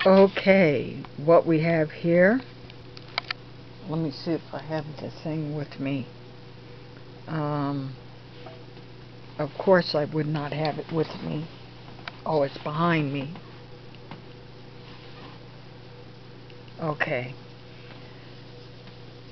Okay, what we have here, let me see if I have the thing with me. Of course I would not have it with me. Oh, it's behind me. Okay.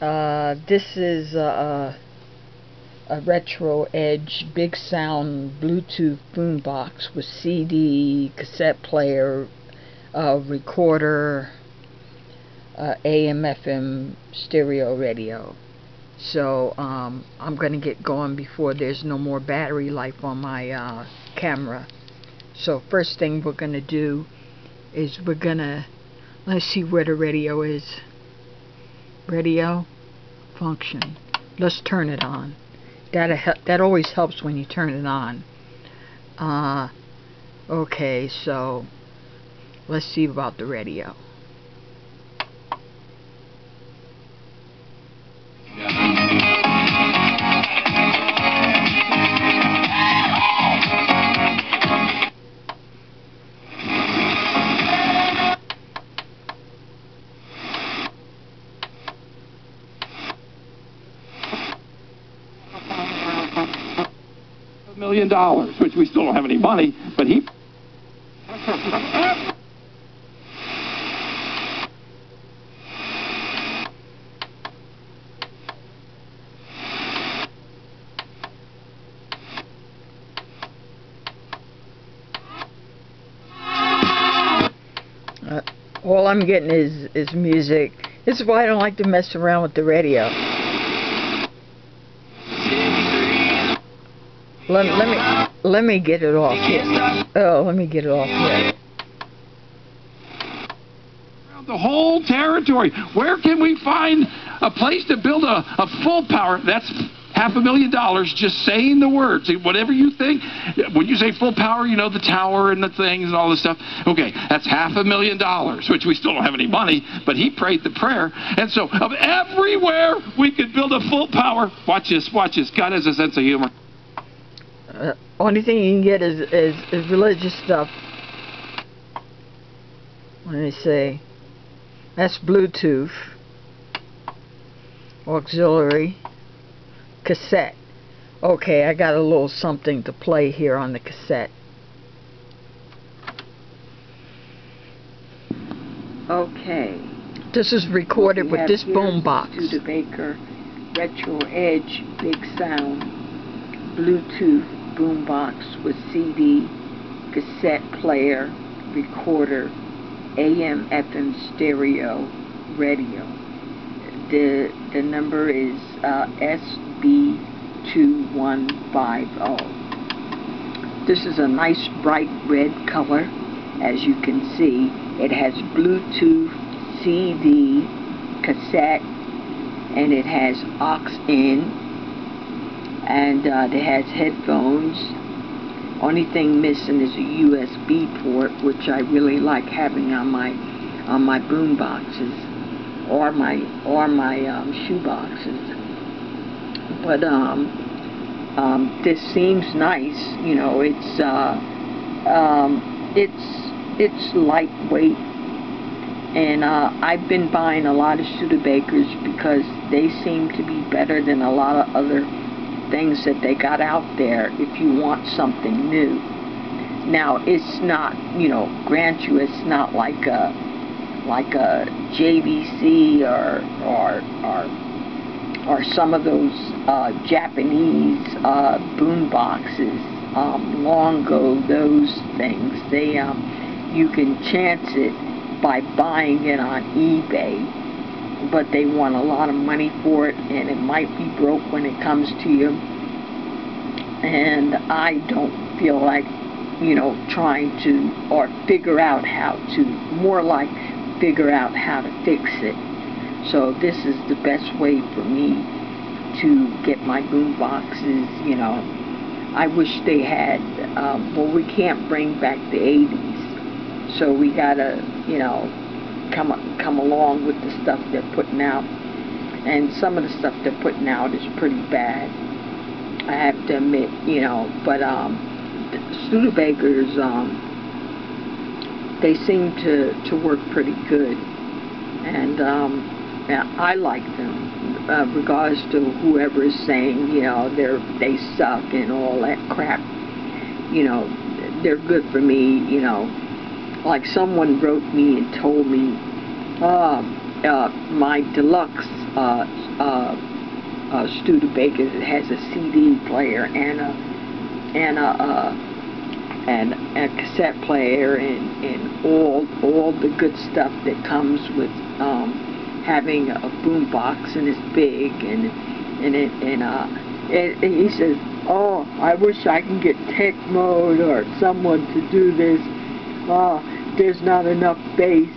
This is a Retro Edge Big Sound Bluetooth boombox with CD, cassette player, recorder, AM FM stereo radio. So I'm gonna get going before there's no more battery life on my camera. So first thing we're gonna do is let's see where the radio is. Radio function. Let's turn it on. That always helps when you turn it on. Okay, so let's see about the radio. $1 million, which we still don't have any money, but he... All I'm getting is music. This is why I don't like to mess around with the radio. Let me get it off here. Oh, let me get it off here. The whole territory. Where can we find a place to build a full power? That's $500,000 just saying the words. Whatever you think. When you say full power, you know, the tower and the things and all this stuff. Okay, that's $500,000, which we still don't have any money, but he prayed the prayer. And so of everywhere we could build a full power, watch this, watch this. God has a sense of humor. Only thing you can get is religious stuff. Let me see. That's Bluetooth, auxiliary, cassette. Okay, I got a little something to play here on the cassette. Okay. This is recorded with this boombox. Studebaker Retro Edge Big Sound Bluetooth boombox with CD, cassette player, recorder, AM FM stereo radio. The number is SB2150. This is a nice bright red color. As you can see, it has Bluetooth, CD, cassette, and it has aux in, and it has headphones. Only thing missing is a USB port, which I really like having on my boom boxes or my shoe boxes. But this seems nice. You know, it's lightweight, and I've been buying a lot of Studebakers because they seem to be better than a lot of other things that they got out there if you want something new. Now, it's not, you know, grant you, it's not like a JVC or some of those Japanese boom boxes, Longo, those things. They you can chance it by buying it on eBay, but they want a lot of money for it, and it might be broke when it comes to you. And I don't feel like, you know, trying to, or figure out how to, more like figure out how to fix it. So this is the best way for me to get my boom boxes. You know, I wish they had, well, we can't bring back the 80s, so we gotta, you know, come along with the stuff they're putting out. And some of the stuff they're putting out is pretty bad, I have to admit, you know. But Studebaker's they seem to work pretty good, and yeah, I like them. Regardless to whoever is saying, you know, they suck and all that crap, you know, they're good for me, you know. Like someone wrote me and told me, my deluxe Studebaker has a CD player and a cassette player and all the good stuff that comes with having a boombox, and it's big, and he says, oh, I wish I can get tech mode or someone to do this. Oh, there's not enough bass,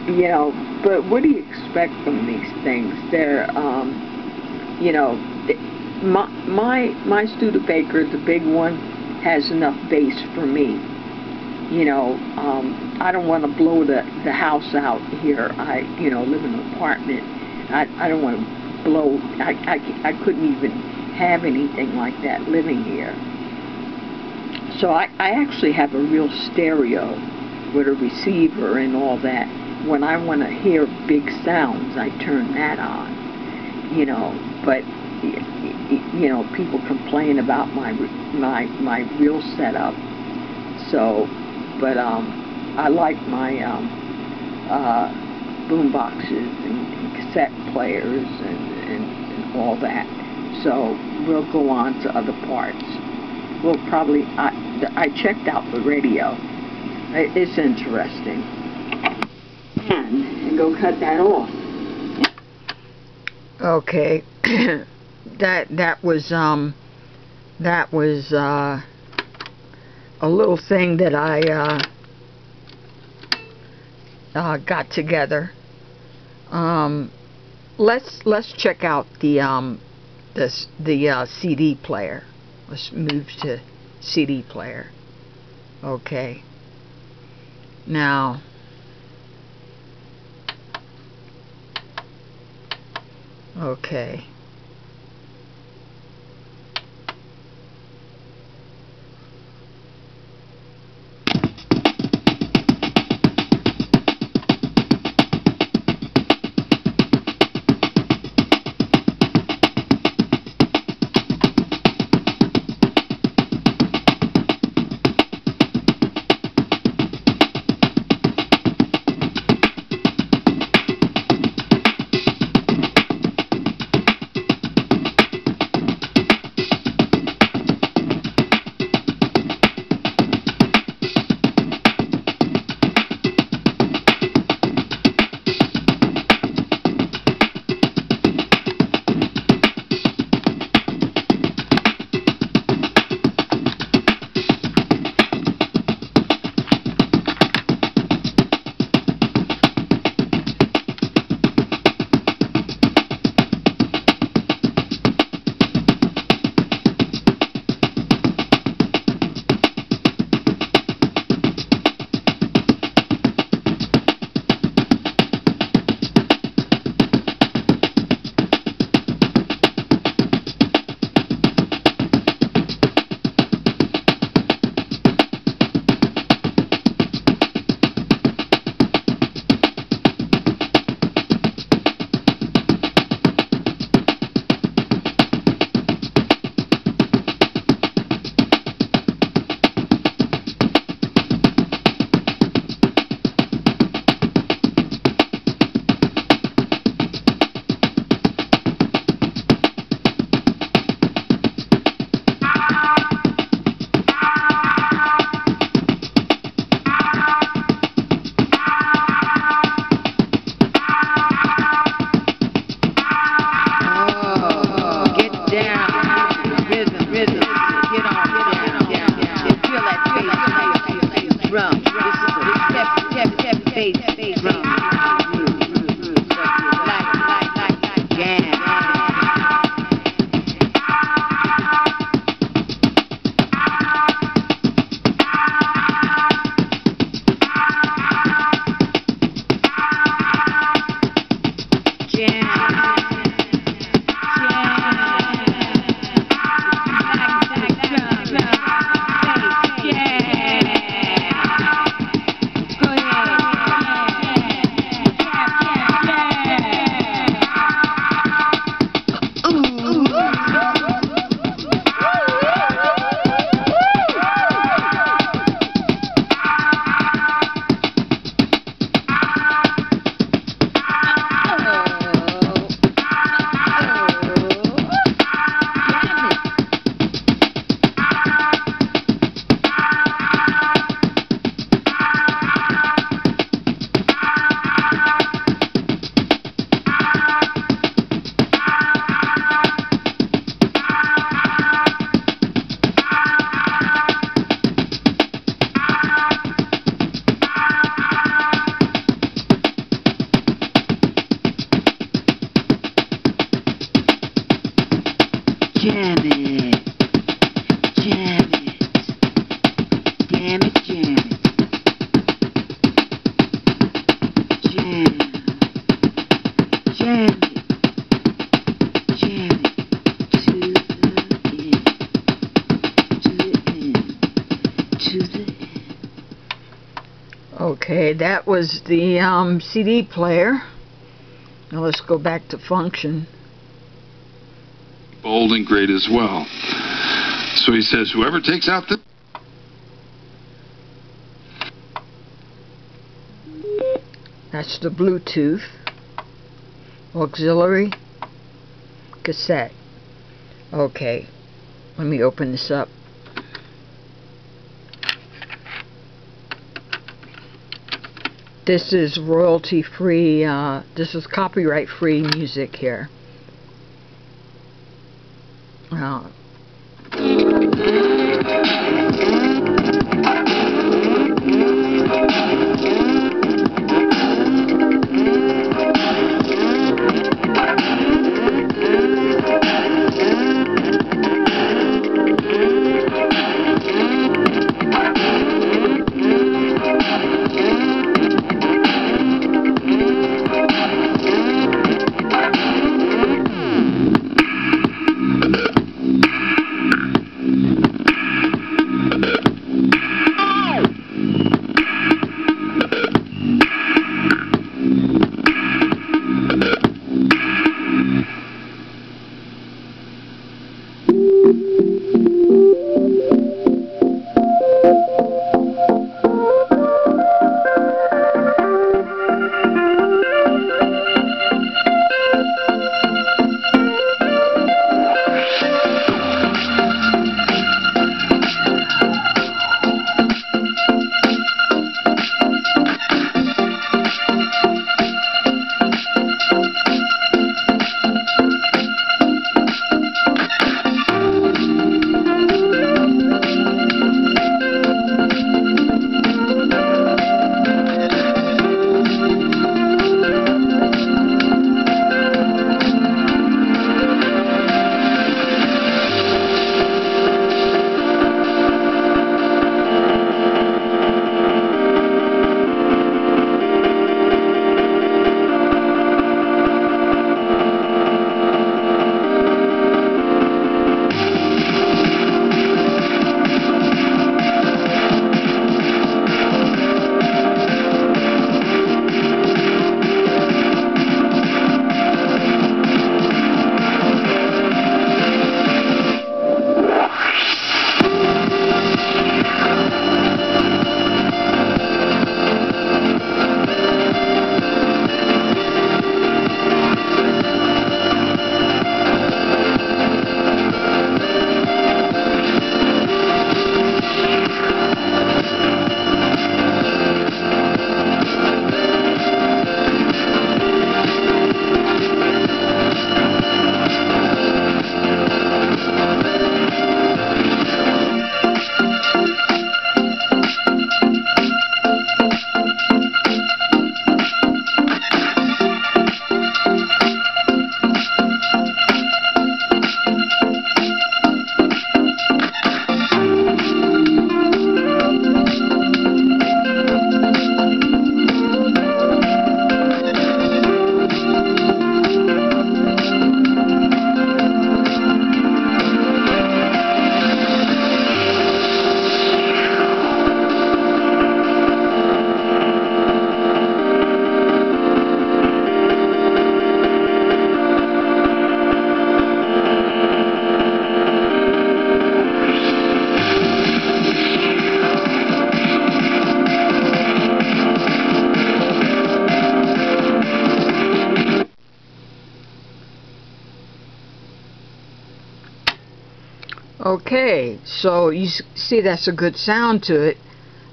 you know. But what do you expect from these things? They're, you know, my Studebaker, the big one, has enough bass for me. You know, I don't want to blow the house out here. I, you know, live in an apartment. I don't want to blow. I couldn't even have anything like that living here. So I actually have a real stereo with a receiver and all that. When I want to hear big sounds, I turn that on. You know, but you know, people complain about my real setup. So. But I like my boom boxes and cassette players and all that. So we'll go on to other parts. We'll probably, I checked out the radio. It's interesting. And go cut that off. Okay. that was a little thing that I got together. Let's check out the CD player. Let's move to CD player. Okay. Now, okay. Jam it. Jam it. Damn it, jam it. Jam. Jam it. Jam it. To the end. To the end. To the end. Okay, that was the CD player. Now let's go back to function. Bold and great as well. So he says, whoever takes out the... That's the Bluetooth auxiliary cassette. Okay, let me open this up. This is royalty-free, this is copyright-free music here. Okay, so you see that's a good sound to it.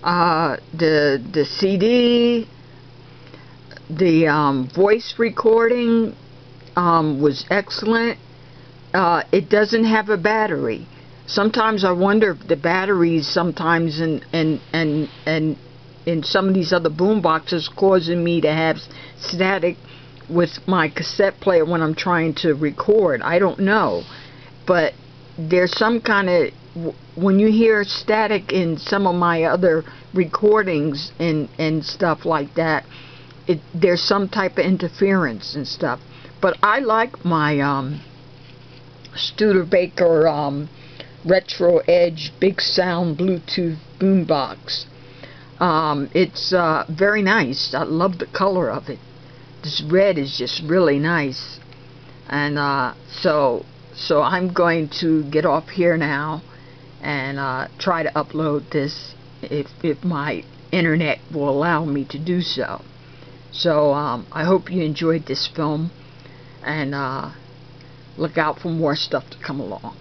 The CD, the voice recording was excellent. It doesn't have a battery. Sometimes I wonder if the batteries sometimes in some of these other boom boxes causing me to have static with my cassette player when I'm trying to record. I don't know, but there's some kind of, when you hear static in some of my other recordings and stuff like that, there's some type of interference and stuff. But I like my Studebaker Retro Edge Big Sound Bluetooth boombox. It's very nice. I love the color of it. This red is just really nice. And so I'm going to get off here now and try to upload this if my internet will allow me to do so. So I hope you enjoyed this film, and look out for more stuff to come along.